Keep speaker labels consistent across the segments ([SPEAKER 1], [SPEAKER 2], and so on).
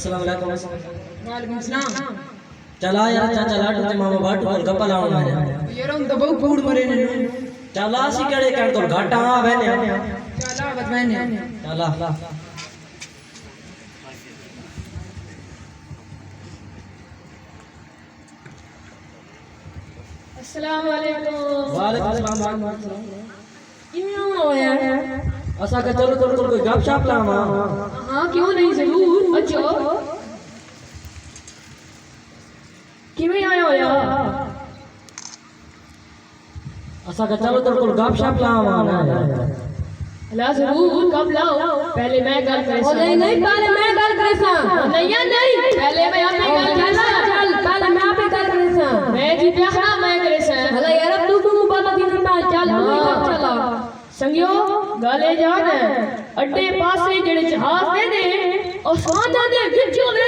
[SPEAKER 1] अस्सलाम वालेकुम।
[SPEAKER 2] वालेकुम सलाम।
[SPEAKER 1] चला यार चाचा लाडू ते मामा बाटू और गप्पा लावण आया
[SPEAKER 2] यार हम तो बहुत कूड़ मरे ने।
[SPEAKER 1] चला सी कड़े कर तो घाटा आ बहने
[SPEAKER 2] चला बतवाने।
[SPEAKER 1] चला
[SPEAKER 3] अस्सलाम वालेकुम।
[SPEAKER 1] वालेकुम सलाम।
[SPEAKER 3] क्यों होया?
[SPEAKER 1] असा के चलो चलो कोई गपशप लावा।
[SPEAKER 3] हाँ क्यों नहीं जरूर। अच्छा किवें आया होया?
[SPEAKER 1] असा के चलो चलो कोई गपशप लावा ना
[SPEAKER 3] ला जरूर कब लाओ? पहले मैं गल करे सा।
[SPEAKER 2] नहीं नहीं पहले मैं गल करे सा।
[SPEAKER 3] नहीं या नहीं पहले मैं आप गल करे सा।
[SPEAKER 2] चल पहले मैं आप गल करे सा।
[SPEAKER 3] मैं जी देखना मैं करे सा।
[SPEAKER 2] हला यार तू बता दी ना चल चला।
[SPEAKER 3] संगियो गाले जान अड्डे पासे जेड़े जहाज दे और सादा दे विचो दे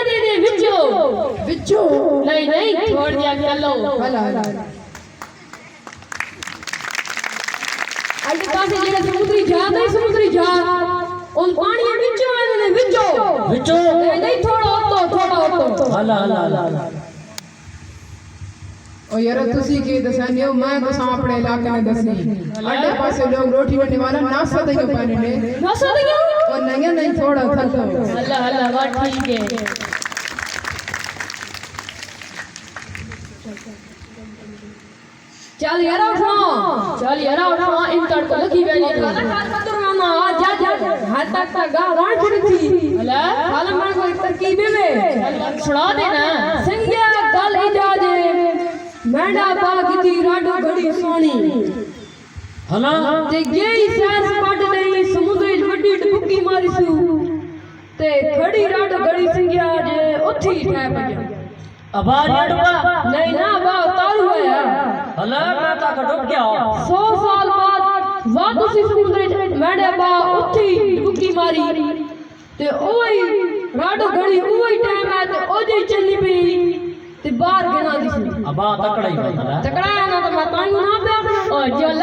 [SPEAKER 2] बिच्छू
[SPEAKER 3] नहीं नहीं छोड़ दिया चलो।
[SPEAKER 2] हला अड्डे पासे जेड़े समुद्री जहाज उन पानी विचो
[SPEAKER 1] विचो
[SPEAKER 2] नहीं थोड़ा तो
[SPEAKER 1] हला
[SPEAKER 2] ओ यार तुसी के दसाने मैं बस अपने इलाके में दसनी अड्डे पासे लोग रोटी बनने वाला नाश्ता देयो पानी ने
[SPEAKER 3] नाश्ता देयो
[SPEAKER 2] और नहीं थोड़ा थल
[SPEAKER 3] हल्ला बात ठीक है।
[SPEAKER 2] चल यार उठो
[SPEAKER 3] इन तड़ को लगी बैली
[SPEAKER 2] ना जा हाथ तक गा राण छुड़ी
[SPEAKER 3] हल्ला
[SPEAKER 2] हाल में कोई तरकीबे में
[SPEAKER 3] छुड़ा देना
[SPEAKER 2] संज्ञा गल इजाजे मैंडा बाग दी राडो घड़ी सोनी
[SPEAKER 1] हला
[SPEAKER 2] ते गेई सैर सपाट नहीं समुद्र वड्डी डुबकी मारिसू ते खड़ी राडो घड़ी संज्ञा जे उठी ठे पया
[SPEAKER 1] आवाज डुबा
[SPEAKER 2] नहीं ना बा उतारू है
[SPEAKER 1] हला मैं ता डुब गया
[SPEAKER 2] 100 साल बाद वापस समुद्र मैंडा बा उठी डुबकी मारी ते ओई राडो घड़ी ओई टाइम है ते ओजे चली पई ते बाहर गिना दिसी
[SPEAKER 1] अबा तकड़ा ही हला
[SPEAKER 2] तकड़ा ना तो मैं तानू ना पे
[SPEAKER 3] ओ चल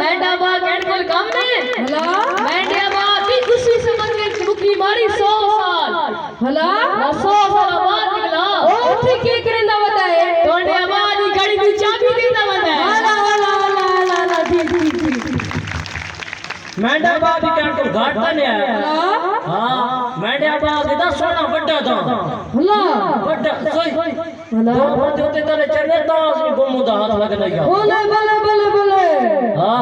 [SPEAKER 3] बैठा बा कैट कोल काम में
[SPEAKER 2] हला
[SPEAKER 3] बैठा बा की खुशी समझ के डुबकी मारी 100 साल
[SPEAKER 2] हला
[SPEAKER 3] 100 साल बाद निकला
[SPEAKER 2] ओ उठी के करंदा बताए
[SPEAKER 3] तोंडे आवाज गाड़ी की चाबी देता बंदा
[SPEAKER 2] हला ठीक
[SPEAKER 1] मैंडा बाबी कैट को घाट ने आया हां मैंडा बाबी दा सोना बड़ा था
[SPEAKER 2] हला
[SPEAKER 1] बड़ा सोई
[SPEAKER 2] हला
[SPEAKER 1] दो जोते तले चले तो उसने गोमुदा हाथ लग गया
[SPEAKER 2] बोले
[SPEAKER 1] हां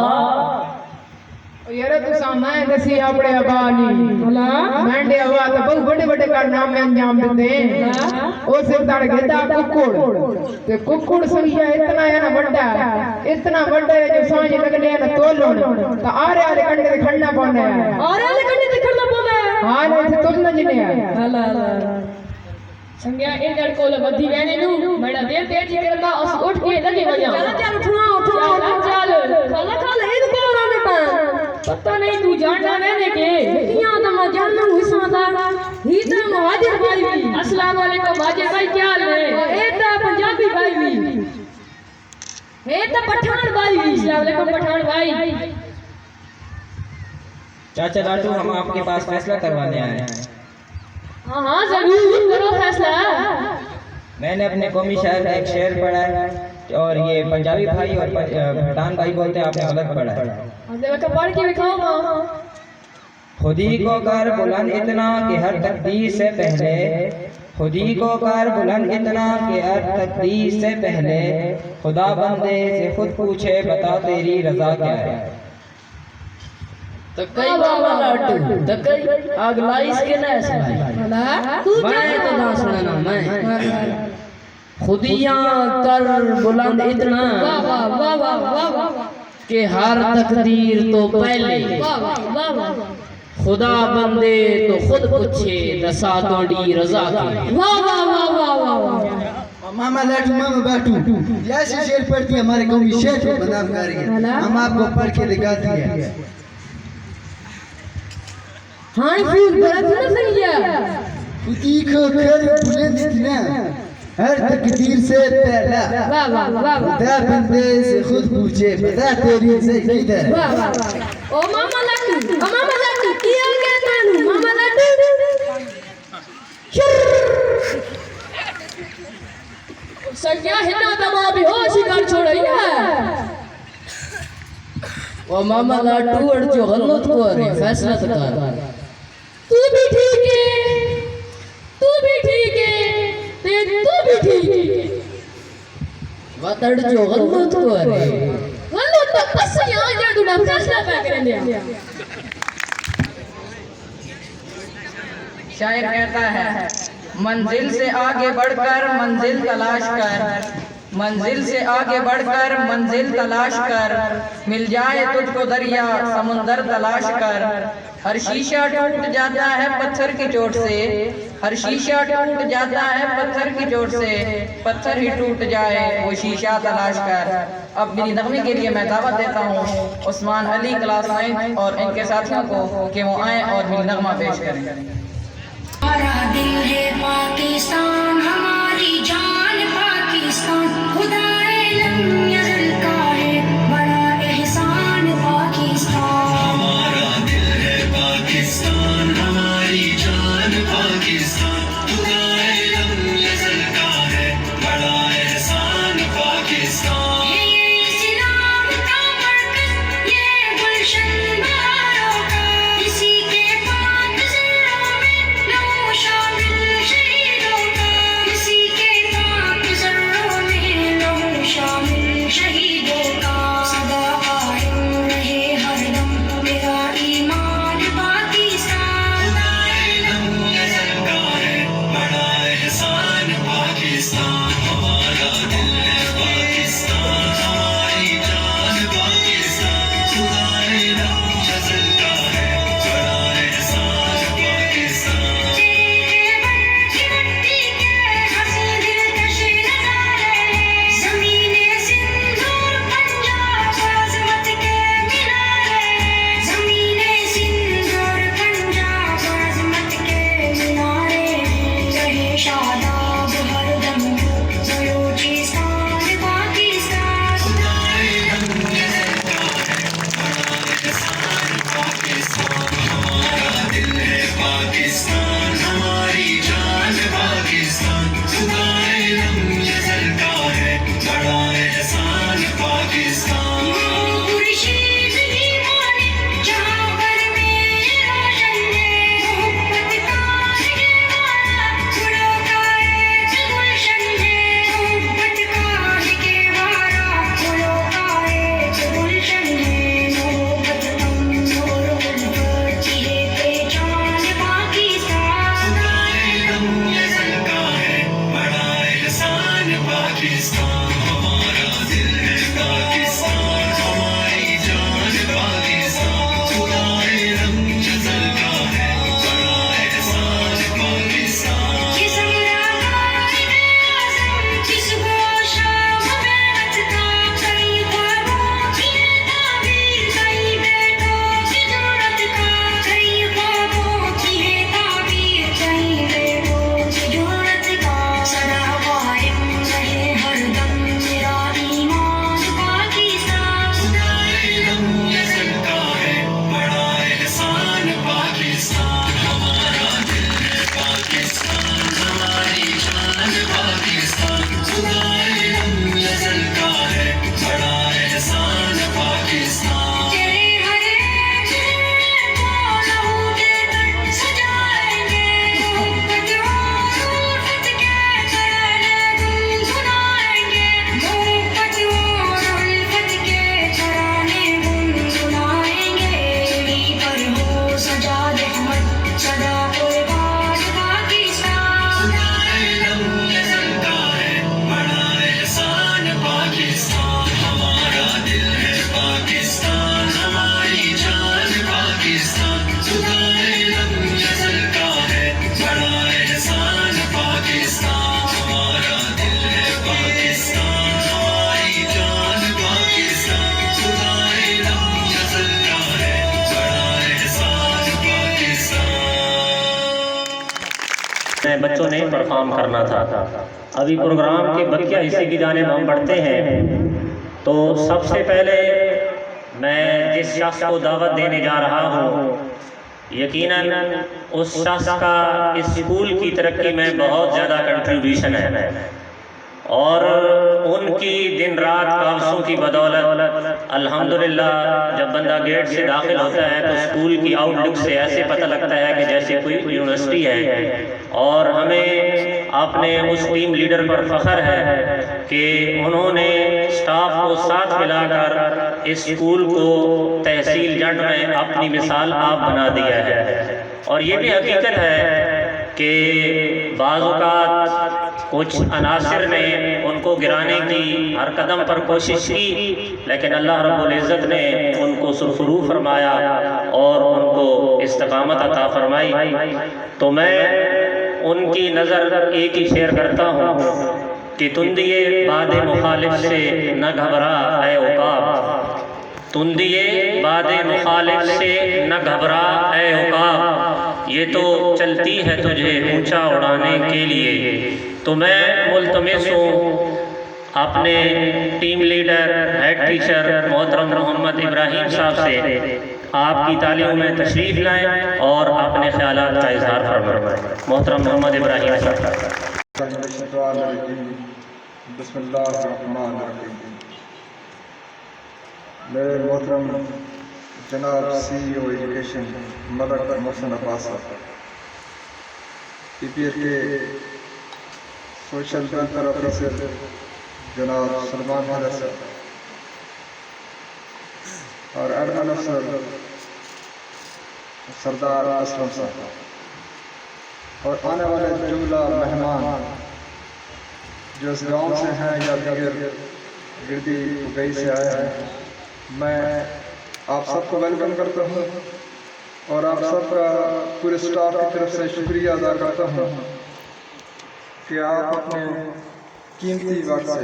[SPEAKER 2] यार तू सामने दसी अपने अबानी हला मैंडे हवा तो बहुत बड़े कारनामे अंजाम देते ओ सिर तड़ घेता कुकुड़ ते कुकुड़ सहिया इतना है ना इतना बड़ा है जो सांझ लगने है ना तोलन तो आरे कंडे ते खड़ना पौंदा है आरे कंडे ते खड़ना पौंदा है हां ने तोलन जिने है हला
[SPEAKER 3] संज्ञा इन लड़ को बधी वेने नु मैडा देर जी करदा उस उठ के लगे वजा
[SPEAKER 2] चल उठना
[SPEAKER 3] चल
[SPEAKER 2] खाला इन को आने पा
[SPEAKER 3] पता नहीं तू जानना मैंने के
[SPEAKER 2] किया तो मैं जानना हिस्सा था ही तो महाजिर भाई भी
[SPEAKER 3] अस्सलाम वालेकुम महाजिर भाई क्या हाल है?
[SPEAKER 2] ए तो पंजाबी भाई भी ए तो पठान भाई भी
[SPEAKER 3] अस्सलाम वालेकुम पठान भाई।
[SPEAKER 1] चाचा लाडू हम आपके पास फैसला करवाने आए हैं।
[SPEAKER 3] हाँ जरूर करो फैसला।
[SPEAKER 1] मैंने अपने कौमी शायर का एक शेर पढ़ा है और ये पंजाबी भाई और पठान भाई बोलते हैं आपने गलत पढ़ा है।
[SPEAKER 3] देखो पढ़ के दिखाओ।
[SPEAKER 1] खुदी को कर बुलंद इतना कि हर तकदीर से पहले खुदी को कर बुलंद इतना कि हर तकदीर से पहले खुदा बंदे से खुद पूछे बता तेरी रजा क्या है।
[SPEAKER 4] तो कई बाबा लाडू तो कई अगलाई इसके ना सुनाई
[SPEAKER 2] तू
[SPEAKER 4] मैं तो ना सुनाना मैं खुदियां कर बुलंद इतना
[SPEAKER 2] वाह
[SPEAKER 4] कि हर तकदीर तो पहले खुदा बंदे तो खुद पूछे दसा तोड़ी रजा की।
[SPEAKER 2] वाह
[SPEAKER 5] मामा बैठू जैसे शेर पढ़ती हमारे कौमी शेर को बदनाम करेंगे हम आपको पढ़ के दिखाते हैं।
[SPEAKER 2] हाँ फिर गलत ना समझिया
[SPEAKER 5] खुदी को कर बुलंद इतना हर तकदीर से पहला
[SPEAKER 2] वाह
[SPEAKER 5] खुदा बंदे से खुद पूछे बता तेरी रजा किधर है।
[SPEAKER 2] ओ मामा लाडू किया क्या तानू मामा लाडू
[SPEAKER 3] क्या हिना दमा बेहोश कर छोड़िया
[SPEAKER 4] वो मामा लाटू और जो गलत को रे फैसला तो कर
[SPEAKER 3] तू भी ठीक है तू भी ठीक है तू भी ठीक है
[SPEAKER 4] वतड़ जो गलत को रे
[SPEAKER 3] गलत तो कस यहाँ जा तू ना फैसला पे कर लिया
[SPEAKER 1] शायर कहता है मंजिल से आगे बढ़कर मंजिल तलाश कर, मंजिल से आगे बढ़कर मंजिल तलाश कर, मिल जाए तुझको दरिया समुंदर तलाश कर। हर शीशा टूट जाता है पत्थर की चोट से, हर शीशा टूट जाता है पत्थर की चोट से, पत्थर ही टूट जाए वो शीशा तलाश कर। अब मेरी नगमे के लिए मैं दावत देता हूँ उस्मान अली क्लास 9 और इनके साथियों को कि वो आए और मेरी नगमा पेश करें।
[SPEAKER 6] हमारा दिल है पाकिस्तान, हमारी जान पाकिस्तान, खुदाए लम यज़ल का है बड़ा एहसान पाकिस्तान।
[SPEAKER 7] हमारा दिल है पाकिस्तान, हमारी जान पाकिस्तान, खुदाए लम यज़ल का है बड़ा एहसान पाकिस्तान।
[SPEAKER 6] ये इस्लाम का मरकज़, ये गुलशन बहारों का, इसी के पाक ज़र्रों में लहू शामिल शहीदों का, इसी के पाक ज़र्रों में लहू शामिल शहीदों का। सदा कायम रहे हरदम मेरा ईमान पाकिस्तान।
[SPEAKER 7] खुदाए लम यज़ल का है बड़ा एहसान पाकिस्तान। हमारा दिल है पाकिस्तान, हमारी जान पाकिस्तान, खुदाए लम यज़ल का है बड़ा एहसान पाकिस्तान।
[SPEAKER 6] मिट्टी के हंसी दिलकश नज़ारे, ज़मीने सिंदूर पंजाब अज़मत के मीनारे, ज़मीने सिंदूर पंजाब अज़मत के मीनारे, रहे शादाब हरदम बलूचिस्तान पाकिस्तान।
[SPEAKER 7] खुदाए लम यज़ल का है बड़ा एहसान पाकिस्तान। हमारा दिल है पाकिस्तान, हमारी जान पाकिस्तान, खुदाए लम यज़ल का है बड़ा एहसान पाकिस्तान।
[SPEAKER 6] खुर्शीद ही माने जहाँ भर में रोशन है, मोहब्बत का ये वाला फूलों का एक गुलशन है, मोहब्बत का ये वाला फूलों का एक गुलशन है, मोहब्बत कमज़ोर उल्फत की है पहचान पाकिस्तान।
[SPEAKER 7] खुदाए लम यज़ल का है बड़ा एहसान पाकिस्तान। हमारा दिल है पाकिस्तान, हमारी जान पाकिस्तान, खुदाए लम यज़ल का है बड़ा एहसान पाकिस्तान।
[SPEAKER 6] किस मुलाकात आज़म किस गोशाम बैत था, कई ख्वाबों की है ताबीर, कई बेटों की ज़रूरत का, कई ख्वाबों की है ताबीर, कई बेटों की ज़रूरत का। सदा कायम रहे हरदम मेरा ईमान पाकिस्तान।
[SPEAKER 7] खुदाए लम यज़ल का है बड़ा एहसान पाकिस्तान। हमारा दिल है पाकिस्तान, हमारी जान पाकिस्तान, खुदाए लम यज़ल का है बड़ा एहसान पाकिस्तान।
[SPEAKER 6] तेरे हर एक ज़र्रे को लहू देकर सजाएंगे, मोहब्बत और उल्फत के तराने गुनगुनाएंगे, मोहब्बत और उल्फत के तराने गुनगुनाएंगे। यहीं पर हो सजाद अहमद सदा कुर्बान पाकिस्तान।
[SPEAKER 7] खुदाए लम यज़ल का है बड़ा एहसान पाकिस्तान। हमारा दिल है पाकिस्तान, हमारी जान पाकिस्तान, खुदाए लम यज़ल का है बड़ा एहसान पाकिस्तान। हमारा दिल है पाकिस्तान, हमारी जान पाकिस्तान, खुदाए लम यज़ल का है बड़ा एहसान पाकिस्तान।
[SPEAKER 8] बच्चों ने परफॉर्म करना था। अभी प्रोग्राम के बकिया हिस्से की जानिब हम बढ़ते हैं। तो सबसे पहले मैं जिस शख्स को दावत देने जा रहा हूँ, यकीनन उस शख्स का इस स्कूल की तरक्की में बहुत ज़्यादा कंट्रीब्यूशन है। और उनकी दिन रात कावसों की बदौलत अल्हम्दुलिल्लाह जब बंदा गेट से दाखिल होता है तो स्कूल की आउटलुक से ऐसे पता लगता है कि जैसे कोई यूनिवर्सिटी है। और हमें अपने उस टीम लीडर पर फख्र है कि उन्होंने स्टाफ को साथ मिलाकर इस स्कूल को तहसील जट में अपनी मिसाल आप बना दिया है। और ये भी हकीकत है कि बाज़ औक़ात कुछ अनासिर ने उनको गिराने की हर कदम पर कोशिश की, लेकिन अल्लाह रब्बुल इज़्ज़त ने उनको सुरखरू फरमाया और उनको इस्तिक़ामत अता फरमाई। तो मैं उनकी नज़र एक ही शेर करता हूँ कि तुंदिए बादे मुखालिफ से न घबरा ऐ औक़ाब, तुंदिए बादे मुखालिफ से न घबरा ऐ औक़ाब, ये तो चलती है तुझे ऊंचा उड़ाने के लिए। तो मैं मुल्तमिस हूँ अपने टीम लीडर हेड टीचर मोहतरम मोहम्मद इब्राहिम साहब से आपकी तालीम में तशरीफ़ लाएँ और अपने ख्यालात का इजहार फरमाएँ। मोहतरम मोहम्मद इब्राहिम साहब।
[SPEAKER 9] बिस्मिल्लाहिर्रहमानिर्रहीम। मेरे मोहतरम जनाब CEO एजुकेशन मलक मोहसिन अब्बास साहब, PPL के सोशल वेलफेयर ऑफिसर जनाब सलमान हैदर साहब और एडमिन अफसर सरदार असलम साहब और आने वाले जुमला मेहमान जो इस गाँव से हैं या दीगर गिरदी गई से आए हैं, मैं आप सबको वेलकम करता हूँ और आप सबका पूरे स्टाफ की तरफ से शुक्रिया अदा करता हूँ कि आप अपने कीमती वक्त से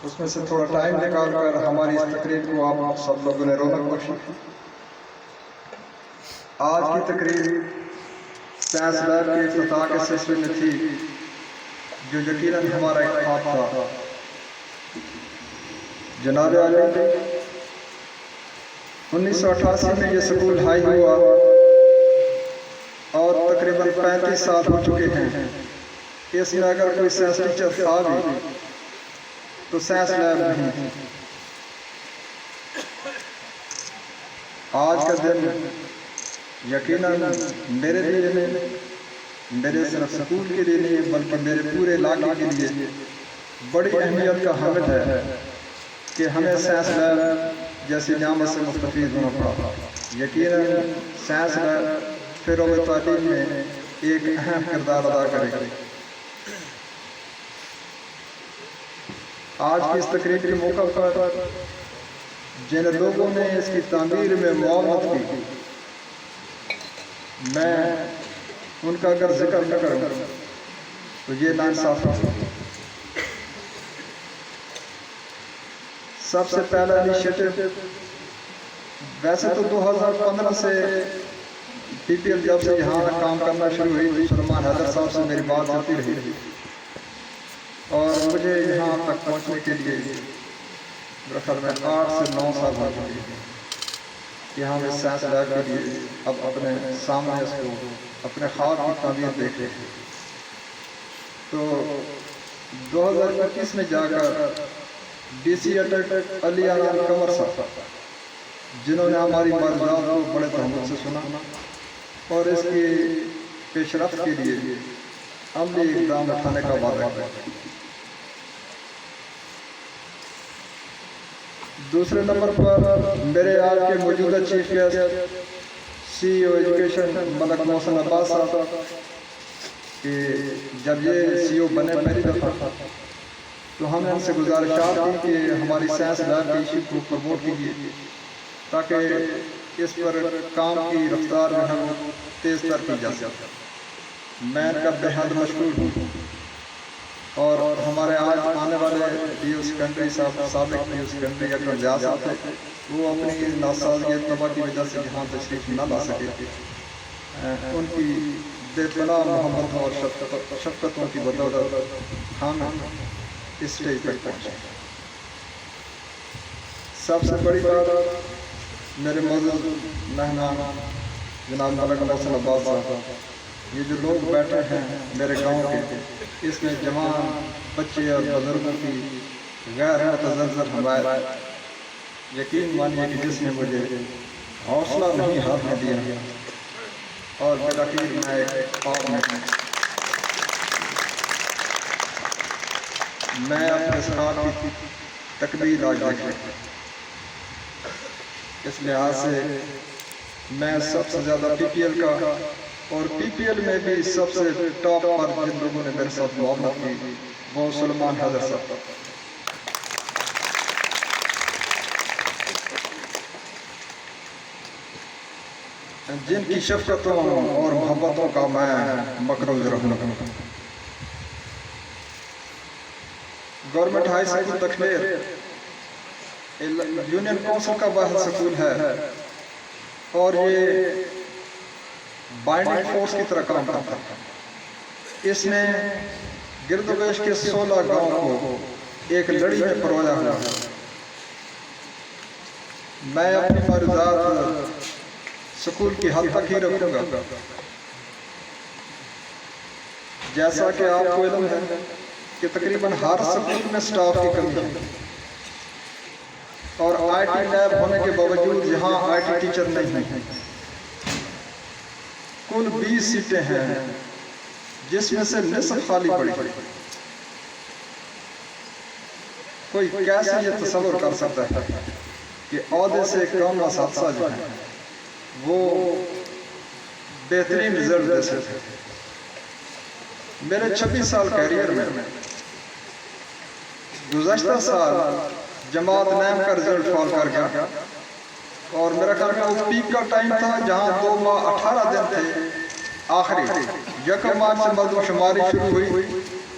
[SPEAKER 9] उसमें से थोड़ा टाइम निकाल कर हमारी इस तकरीब को आप सब लोगों ने रौनक बख्शी। आज की तकरीब साइंस लैब के इफ्तिताह के सिलसिले में थी, जो यकीनन हमारा एक ख्वाब था। जनाब आले 1988 में ये स्कूल हाई हुआ और तकरीबन 35 साल हो चुके हैं। इसमें अगर कोई साइंस टीचर था भी तो साइंस लैब नहीं थी। आज का दिन यकीनन मेरे लिए नहीं, मेरे सिर्फ स्कूल के लिए नहीं बल्कि मेरे पूरे इलाके के लिए बड़ी अहमियत का हामिल है कि हमें साइंस लैब जैसी नियामत से मुस्तफ़ीद होना पड़ा। यकीनन साइंस लैब फ़िरोग़ तालीम में एक अहम किरदार अदा करेगी। आज की इस तकरीब के मौका पर जिन लोगों ने इसकी तामीर में मुआवनत की, मैं उनका अगर जिक्र न करूँ तो ये नाइंसाफ़ी है। सबसे पहला इनिशिएटिव वैसे तो 2015 से PPL जब से यहाँ काम करना शुरू हुई, सलमान हैदर साहब से मेरी बात होती रही और मुझे यहाँ तक पहुँचने के लिए मेरे ख्याल में 8 से 9 साल हो चुके हैं कि हम इस साइंस लैब के लिए अब अपने सामने इसको अपने ख्वाब की तामीर देख रहे हैं। तो 2021 में जाकर DC अटक अली आलम कंवर साहब, जिन्होंने हमारी मर्जात को बड़े तहम्मुल से सुना और इसकी पेशरफ्त के लिए अमली इक़दाम उठाने का वादा किया। दूसरे नंबर पर मेरे आज के मौजूदा chief guest CEO education Malak Mohsin Abbas sahab कि जब ये CEO बने पहली दफ़ा तो हमने उनसे गुजारिशात की कि हमारी साइंस लैब के इशू को प्रमोट कीजिए ताकि इस पर काम की रफ्तार में हम तेज़ तर की जा सके। मैं इनका बेहद मशहूर हूँ और हमारे आज आने वाले DO सेकेंडरी साहब साबिक DO सेकेंडरी अकरम ज़ियाद साहब थे, वो अपनी नासाजियत तबा की वजह से यहाँ तशरीफ़ न ला सके। उनकी बेपनाह मोहब्बत और शफ़क़तों की बदौलत हम इस स्टेज पर पहुँचे। सबसे बड़ी बात मेरे मौजूद मेहमान जनाब मलक मोहसिन अब्बास साहब ये जो लोग बैठे हैं मेरे गांव के, इसमें जवान बच्चे और बुजुर्गों की गैर मुतज़लज़ल हमायत, यकीन मानिए कि जिसने मुझे हौसला नहीं हारने दिया और बिलाखिर मैं एक पाँव में मैं अपने साथ की तकदीर आज देख, इस लिहाज से मैं सबसे ज़्यादा पीपीएल का और पीपीएल में भी सबसे टॉप पर जिन लोगों ने मेरे साथ मोहब्बत की वो सलमान हैदर साहब, जिनकी शफ़क़तों और मोहब्बतों का मैं मकरूज़ रहूँगा। गवर्नमेंट हाई स्कूल तकलेर यूनियन काउंसिल का वाहिद स्कूल है और ये बाइंडिंग फोर्स की तरह काम करता है। इसने गिरदोपेश के 16 गांव को एक लड़ी में परोया हुआ है। मैं अपनी मर्ज़ात स्कूल की हद तक ही रखूंगा। जैसा कि आपको इल्म है कि तकरीबन हर स्कूल में स्टाफ की कमी है और आईटी लैब होने के बावजूद यहाँ आईटी टीचर नहीं है। कुल 20 सीटें हैं जिसमें से निस्फ खाली पड़ी। कोई कैसे ये तसव्वुर कर सकता है कि औहदे से कम असातिज़ा जो है वो बेहतरीन रिजल्ट दे सकते। मेरे 26 साल कैरियर में गुज़श्ता साल जमात नैम का रिजल्ट फॉल कर गया और मेरा ख्याल में वो पीक का टाइम था जहां 2 माह 18 दिन थे। आखिरी 1 मार्च से मरदमशुमारी शुरू हुई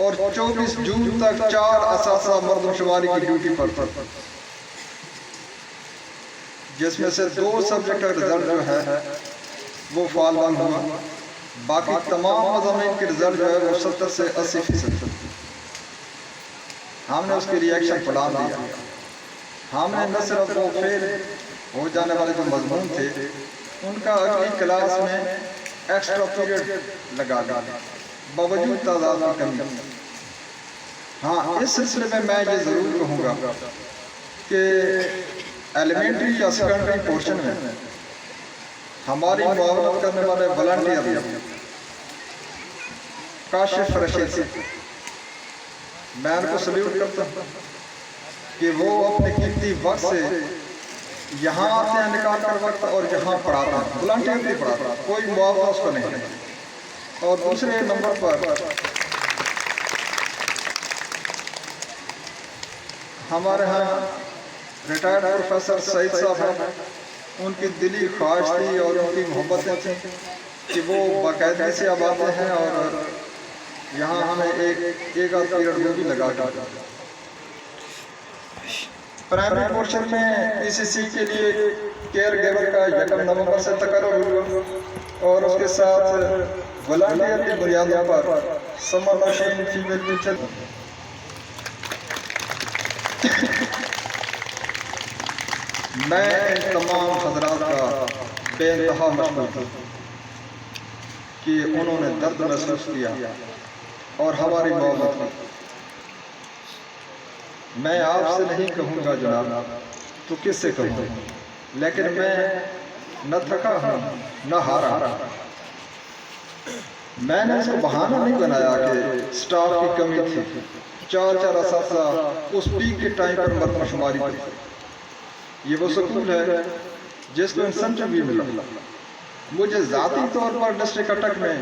[SPEAKER 9] और 24 जून तक 4 असासा मरदमशुमारी की ड्यूटी पर था, जिसमें से 2 सब्जेक्ट का रिजल्ट जो है वो फॉल वन हुआ। बाकी तमाम मज़ामीन के रिजल्ट जो है वो 70 से 80%। हमने उसकी रिएक्शन पढ़ा दिया। हमने न सिर्फ वो फेल हो जाने वाले जो मजमून थे उनका अगली क्लास में एक्स्ट्रा पीरियड लगा दिया बावजूद तादाद की कमी। हाँ, इस सिलसिले में मैं ये ज़रूर कहूँगा कि एलिमेंट्री या सेकेंडरी पोर्शन में हमारी मुआवनत करने वाले वॉलंटियर काशिफ रशीद से मैं उनको सल्यूट करता हूँ कि वो अपने कीमती वक्त से यहाँ आते हैं निकाल कर वक्त और यहाँ पढ़ाता है, वॉलंटियर भी पढ़ाता है, कोई मुआवजा उसको नहीं है। और दूसरे नंबर पर हमारे यहाँ रिटायर्ड प्रोफेसर सईद साहब हैं, उनकी दिली ख्वाहिश थी और उनकी मोहब्बतें थी कि वो बाकायदगी से अब आते हैं और यहाँ हमें एक आध पीरियड वो भी लगा कर। प्राइमरी पोर्शन में पीसीसी के लिए केयर गिवर का 1 नवंबर से तकर्रुर हुआ और उसके साथ वॉलंटियर की बुनियाद पर समर मशीन फीमेल टीचर। मैं इन तमाम हजरात का बेइंतहा मशहूर हूँ कि उन्होंने दर्द महसूस किया और हमारी मोहब्बत की। मैं आपसे नहीं कहूँगा जनाब तो किससे कहूँ, लेकिन मैं न थका हूँ न हारा। मैंने इसको बहाना नहीं बनाया कि स्टाफ की कमी थी। 4 असातिज़ा उस पीक के टाइम पर मरदमशुमारी थी। ये वो स्कूल है जिसको इंसेंटिव भी मिला। मुझे ज़ाती तौर पर डिस्ट्रिक्ट अटक में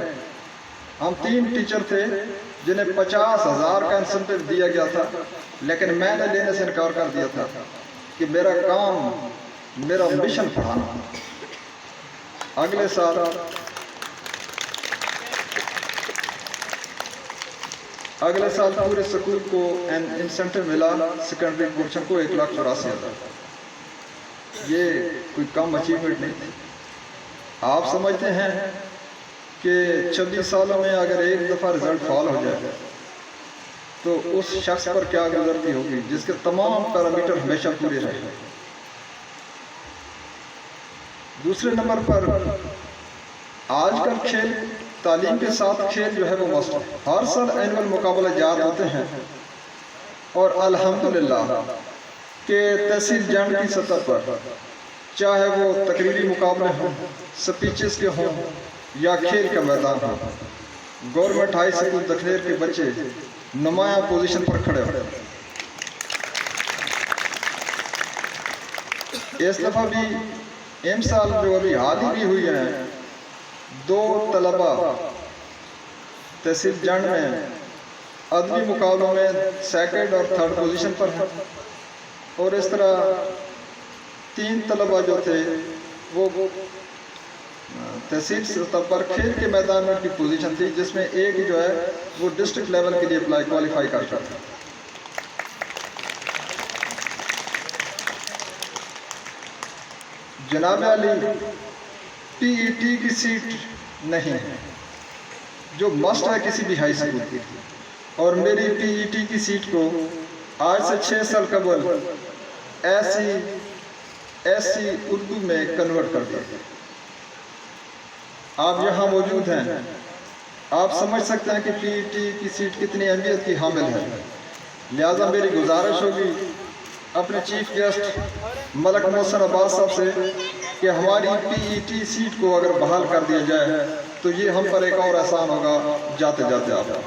[SPEAKER 9] हम 3 टीचर थे जिन्हें 50,000 का इंसेंटिव दिया गया था, लेकिन मैंने लेने से इनकार कर दिया था कि मेरा काम, मेरा मिशन पढ़ाना। अगले साल पूरे स्कूल को इंसेंटिव मिला, सेकेंडरी पोर्शन को 1,84,000। ये कोई कम अचीवमेंट नहीं थी। आप समझते हैं कि 26 सालों में अगर एक दफ़ा रिजल्ट फॉल हो जाए तो उस शख्स पर क्या गुजरती होगी जिसके तमाम पैरामीटर हमेशा पूरे रहे। दूसरे नंबर पर आजकल खेल तालीम के साथ खेल जो है वो मस्त है। हर साल एनुअल मुकाबले जात होते हैं और अल्हम्दुलिल्लाह के तहसील जंड की सतह पर चाहे वो तकरीरी मुकाबले हों, स्पीचेस के हों या खेल का मैदान हो, गवर्नमेंट हाई स्कूल दखनेर के बच्चे नुमाया पोजीशन पर खड़े हो। इस दफ़ा भी इमसाल जो अभी हाल ही भी हुई है, 2 तलबा तहसील जंड में अदबी मुकाबलों में सेकंड और थर्ड पोजीशन पर हैं और इस तरह 3 तलबा जो थे वो तहसील सतह पर खेल के मैदान में उनकी पोजीशन थी, जिसमें एक जो है वो डिस्ट्रिक्ट लेवल के लिए क्वालिफाई करता था। जनाब अली पीईटी की सीट नहीं है जो मस्ट है किसी भी हाई स्कूल की, और मेरी पीईटी की सीट को आज से 6 साल कबल एससी उर्दू में कन्वर्ट कर दिया। आप यहाँ मौजूद हैं, आप समझ सकते हैं कि पीईटी की सीट कितनी अहमियत की हामिल है। लिहाजा मेरी गुजारिश होगी अपने चीफ गेस्ट मलक मोहसिन अब्बास साहब से कि हमारी पीईटी सीट को अगर बहाल कर दिया जाए तो ये हम पर एक और एहसान होगा जाते जाते आपका।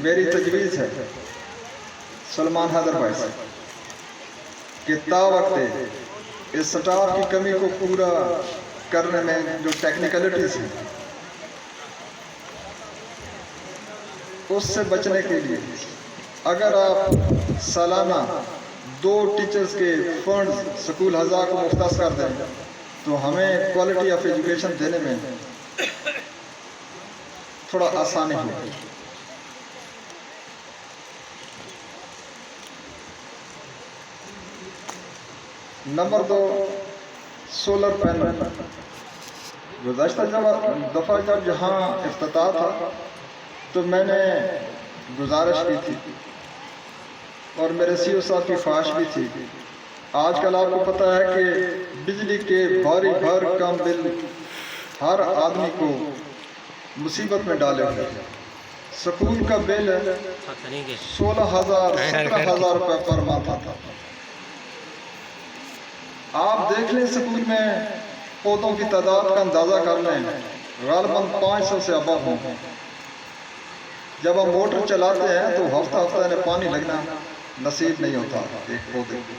[SPEAKER 9] मेरी तजवीज़ है सलमान हैदर भाई से कि तावक्त इस स्टाफ की कमी को पूरा करने में जो टेक्निकलिटीज है उससे बचने के लिए अगर आप सालाना 2 टीचर्स के फंड्स स्कूल हज़ा को मुख्तस कर दें तो हमें क्वालिटी ऑफ एजुकेशन देने में थोड़ा आसानी होगी। Number 2, solar panel. गुज़श्ता दफ़ा जब यहाँ इफ्तिताह था तो मैंने गुजारिश की थी और मेरे सीओ साहब की ख्वाहिश भी थी। आजकल आपको पता है कि बिजली के भारी कम बिल हर आदमी को मुसीबत में डाले हुए। स्कूल का बिल 16,000 17,000 रुपये पर मंथ आता था। आप देख लें स्कूल में पौधों की तादाद का अंदाज़ा कर लें, ग़ालिबन 500 से अबव हों। जब हम मोटर चलाते हैं तो हफ्ता इन्हें पानी लगना नसीब नहीं होता एक पौधे को।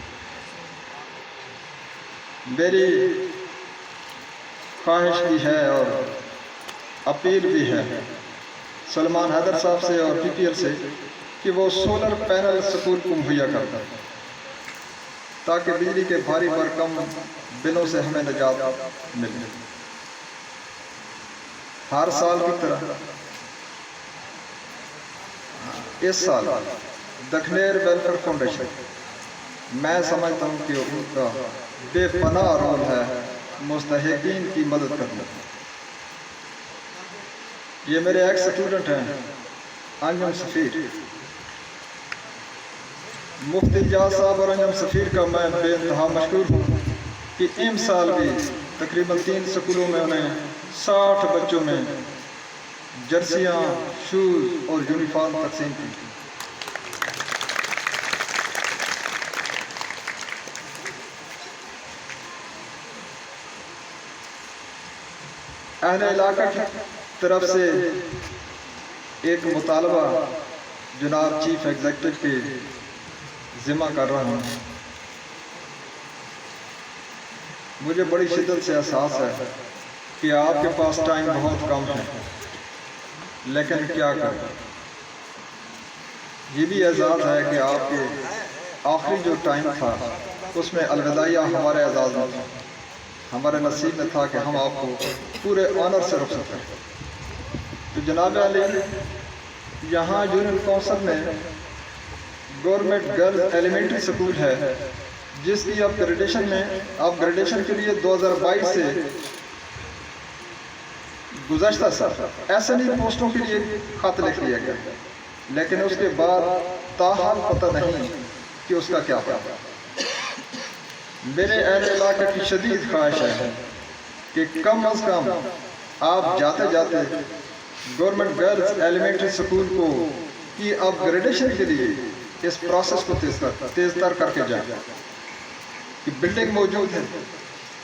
[SPEAKER 9] मेरी ख्वाहिश भी है और अपील भी है सलमान हैदर साहब से और पीपीएल से कि वो सोलर पैनल स्कूल को मुहैया करता है ताकि बिजली के भारी भरकम बिलों से हमें निजात मिले। हर साल की तरह इस साल दखनेर वेलफेयर फाउंडेशन, मैं समझता हूँ कि उनका बेपनाह रोल है मुस्तहिकीन की मदद करना। ये मेरे एक्स स्टूडेंट हैं अंजुम सफ़ीर, मुफ्ती इजाज़ साहब और अंजुम सफ़ीर का मैं बेइंतहा मशकूर हूँ कि इन साल भी तकरीबन 3 स्कूलों में उन्हें 60 बच्चों में जर्सियाँ, शूज़ और यूनिफॉर्म तकसीम की। अहले इलाका की तरफ से एक मुतालबा जनाब चीफ एग्जीक्यूटिव के ज़िम्मा कर रहा हूँ। मुझे बड़ी शिद्दत से एहसास है कि आपके पास टाइम बहुत कम है, लेकिन क्या करें, ये भी एजाज़ है कि आपके आखिरी जो टाइम था उसमें अलविदाइया हमारे एजाज़ में था, हमारे नसीब में था कि हम आपको पूरे ऑनर से रुख सकते हैं। तो जनाब अली, यहाँ यूनियन काउंसिल में गवर्नमेंट गर्ल्स एलिमेंट्री स्कूल है जिसकी अपग्रेडेशन के लिए 2022 से गुज़श्ता साल SNE पोस्टों के लिए खत लिख लिया गया, लेकिन उसके बाद ताहाल पता नहीं कि उसका क्या होगा। मेरे अहले इलाके की शदीद ख्वाहिश है कि कम अज़ कम आप जाते जाते गवर्नमेंट गर्ल्स एलिमेंट्री स्कूल को की अपग्रेडेशन के लिए इस प्रोसेस को तेज़ तर करके जाए कि बिल्डिंग मौजूद है।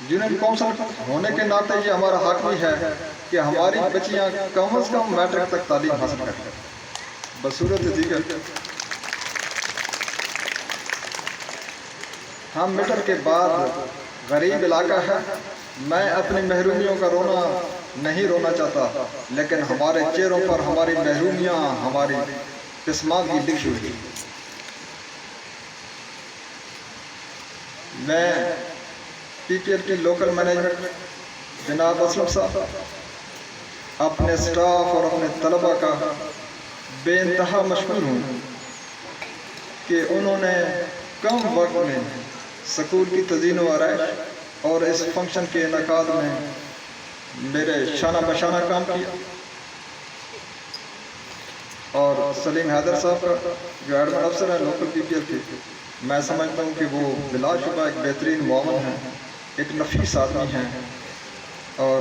[SPEAKER 9] यूनियन काउंसिल होने के नाते ये हमारा हक भी है कि हमारी बच्चियाँ कम अज़ कम मैट्रिक तक तालीम हासिल करें। बसूरत दीगर हम मीटर के बाद गरीब इलाका है। मैं अपनी महरूमियों का रोना नहीं रोना चाहता, लेकिन हमारे चेहरों पर हमारी महरूमियाँ हमारी किस्मत की लिखी हुई। मैं PPL की लोकल मैनेजमेंट जनाब असलम साहब, अपने स्टाफ और अपने तलबा का बेइंतहा मशहूर हूँ कि उन्होंने कम वक्त में स्कूल की तज़ीन व आराइश और इस फंक्शन के इनेकाद में मेरे शाना बशाना काम किया। और सलीम हैदर साहब का जो एडमिन अफसर है लोकल PPL के, मैं समझता हूँ कि वो बिलाशुबा एक बेहतरीन मुआवन हैं, एक नफीस आदमी हैं। और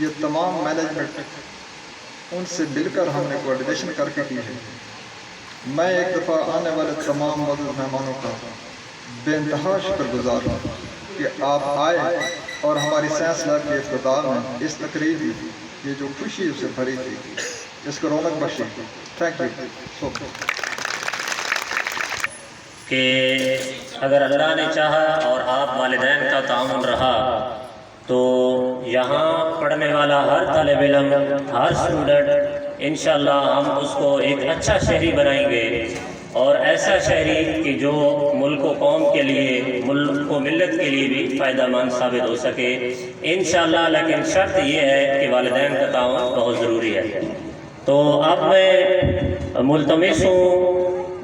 [SPEAKER 9] ये तमाम मैनेजमेंट उनसे मिलकर हमने कोऑर्डिनेशन करके की है। मैं एक दफ़ा आने वाले तमाम मौजूद मेहमानों का बेइंतहा शुक्रगुजार हूँ कि आप आए और हमारी साइंस लैब के इफ्तिताह में इस तकरीब में ये जो खुशी उससे भरी थी, इसको रौनक बख्शी। Thank you so much.
[SPEAKER 8] कि अगर अल्लाह ने चाहा और आप वालिदैन का ताउन रहा तो यहाँ पढ़ने वाला हर तालिब इल्म, हर स्टूडेंट इंशाअल्लाह हम उसको एक अच्छा शहरी बनाएंगे और ऐसा शहरी कि जो मुल्क व कौम के लिए, मुल्क व मिल्लत के लिए भी फ़ायदेमंद साबित हो सके इंशाअल्लाह। लेकिन शर्त ये है कि वालिदैन का ताउन बहुत ज़रूरी है। तो अब मैं मुल्तमिस हूँ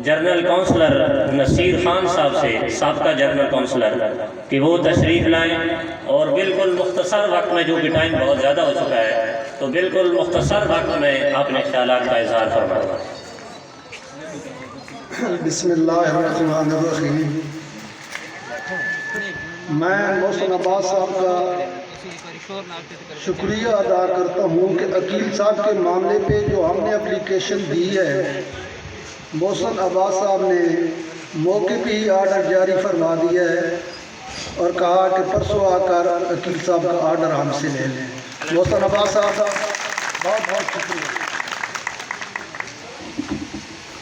[SPEAKER 8] जनरल काउंसलर नसीर खान साहब से, साबका जनरल काउंसलर, कि वो तशरीफ़ लाएँ और बिल्कुल मुख्तसर वक्त में, जो कि टाइम बहुत ज़्यादा हो चुका है, तो बिल्कुल मुख्तसर वक्त में अपने ख्यालात का इज़हार फरमाएँ।
[SPEAKER 5] बिस्मिल्लाहिर्रहमानिर्रहीम। मैं मोहसिन अब्बास साहब का शुक्रिया अदा करता हूँ कि अकील साहब के मामले पे जो हमने एप्लीकेशन दी है, मोहसिन अब्बास साहब ने मौके पे ही आर्डर जारी फरमा दिया है और कहा कि परसों आकर अकील साहब का आर्डर हमसे ले लें। मोहसिन अब्बास साहब का बहुत बहुत शुक्रिया।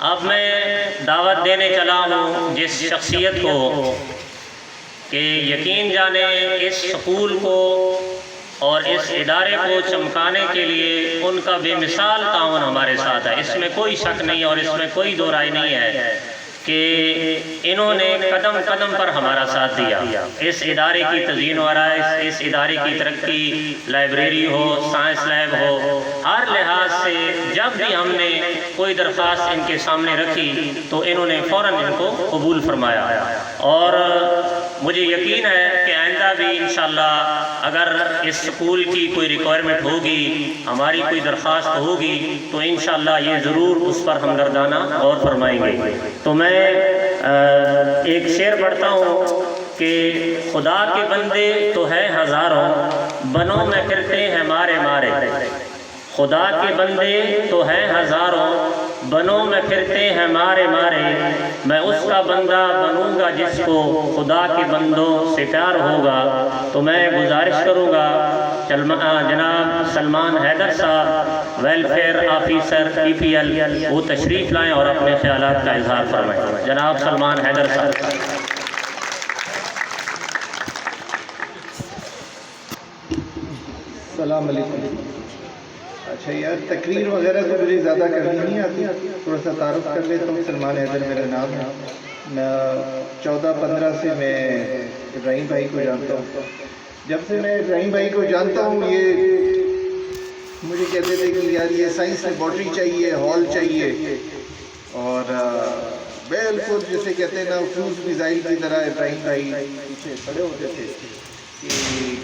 [SPEAKER 8] अब मैं दावत देने चला हूँ जिस शख्सियत को कि यकीन जाने इस स्कूल को और इस इदारे को चमकाने के लिए उनका बेमिसाल ताउन हमारे साथ है, इसमें कोई शक नहीं और इसमें कोई दो राय नहीं है कि इन्होंने कदम कदम पर हमारा साथ दिया। इस इदारे की तज़ीन व आराइश, इस इदारे की तरक्की, लाइब्रेरी हो, साइंस लैब हो, हर लिहाज से जब भी हमने कोई दरख्वास्त इनके सामने रखी तो इन्होंने फ़ौरन इनको कबूल फरमाया। और मुझे यकीन है कि आइंदा भी इंशाअल्लाह अगर इस स्कूल की कोई रिक्वायरमेंट होगी, हमारी कोई दरख्वास्त होगी, तो इंशाअल्लाह ये ज़रूर उस पर हमदर्दाना गौर फरमाएंगे। तो मैं एक शेर पढ़ता हूँ कि खुदा के बंदे तो हैं हज़ारों, बनों में फिरते हैं मारे मारे। खुदा के बंदे तो हैं हज़ारों, बनों में फिरते हैं मारे मारे। मैं उसका बंदा बनूंगा जिसको खुदा के बंदों से प्यार होगा। तो मैं गुजारिश करूंगा जनाब सलमान हैदर साहब, वेलफेयर ऑफिसर PPL, वो तशरीफ़ लाएँ और अपने ख्यालात का इजहार फरमाएँ। जनाब सलमान हैदर साहब।
[SPEAKER 10] अस्सलाम वालेकुम। अच्छा यार, तकरीर वगैरह तो मुझे ज़्यादा करनी नहीं आती, थोड़ा सा तारुफ कर लेता हूँ। सलमान हैदर मेरा नाम है। मैं 14-15 से मैं इब्राहिम भाई को जानता हूँ। जब से मैं इब्राहिम भाई को जानता हूँ, ये मुझे कहते थे कि यार ये साइंस लेबॉर्ट्री चाहिए, हॉल चाहिए, और बिल्कुल जैसे कहते हैं ना फ्यूज मिसाइल की तरह इब्राहिम भाई पीछे खड़े होते थे कि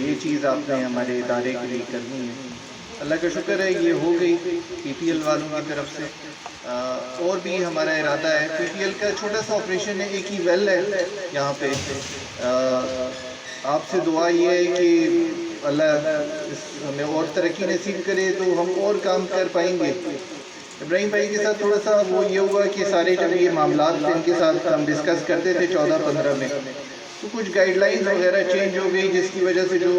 [SPEAKER 10] ये चीज़ आपने हमारे इदारे के लिए करनी है। अल्लाह का शुक्र है ये हो गई PPL वालों की तरफ से। और भी हमारा इरादा है। पीपीएल का छोटा सा ऑपरेशन है, एक ही वेल है यहाँ पे। आपसे दुआ ये है कि अल्लाह हमें और तरक्की नसीब करे तो हम और काम कर पाएंगे। इब्राहिम भाई के साथ थोड़ा सा वो ये हुआ कि सारे जब ये मामला इनके साथ हम डिस्कस करते थे 14-15 में, तो कुछ गाइडलाइंस वगैरह चेंज हो गई, जिसकी वजह से जो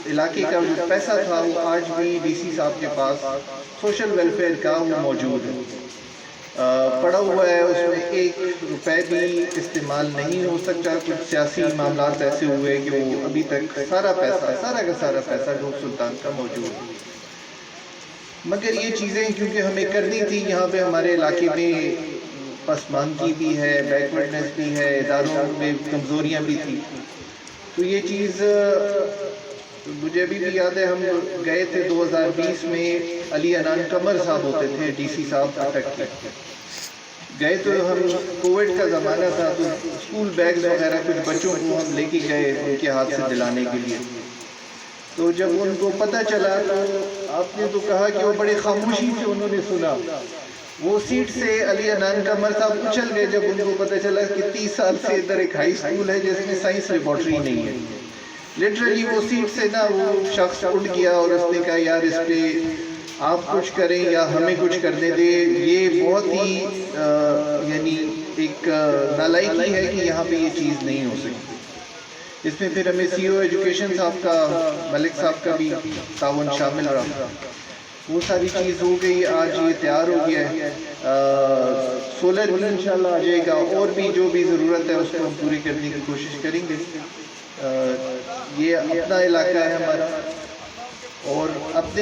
[SPEAKER 10] इलाके का जो पैसा था वो आज भी डीसी साहब के पास सोशल वेलफेयर का वो मौजूद है, पड़ा हुआ है। उसमें 1 रुपए भी इस्तेमाल नहीं हो सकता। कुछ सियासी मामला ऐसे हुए कि वो अभी तक सारा का पैसा ढोक सुल्तान का मौजूद है। मगर ये चीज़ें क्योंकि हमें करनी थी, यहाँ पे हमारे इलाके में पसमानगी भी है, बैकवर्डनेस भी है, इदारों में कमज़ोरियाँ भी थी, तो ये चीज़ मुझे अभी भी याद है। हम गए थे 2020 में, अली अनान कमर साहब होते थे डीसी साहब अटक के गए, तो हम कोविड का ज़माना था, तो स्कूल बैग्स वगैरह कुछ बच्चों को हम लेके गए उनके हाथ से दिलाने के लिए। तो जब उनको पता चला तो आपने तो कहा कि वो बड़े खामोशी से उन्होंने सुना, वो सीट से अली अनान कमर साहब उछल गए जब उनको पता चला कि 30 साल से इधर एक हाई स्कूल है जिसमें साइंस लेबॉर्ट्री नहीं है। लिटरली वो सीट से ना वो शख्स उठ गया और उसने कहा यार इस पे आप कुछ करें या हमें कुछ करने दे। ये बहुत ही यानी एक नालायकी है कि यहाँ पे ये चीज़ नहीं हो सकती। इसमें फिर हमें सीईओ एजुकेशन साहब का, मलिक साहब का भी ताउन शामिल रहा, वो सारी चीज़ हो गई। आज ये तैयार हो गया है, सोलर भी इंशाल्लाह आ जाएगा, और भी जो भी ज़रूरत है उसको हम पूरी करने की कोशिश करेंगे। ये अपना इलाका है हमारा और अपने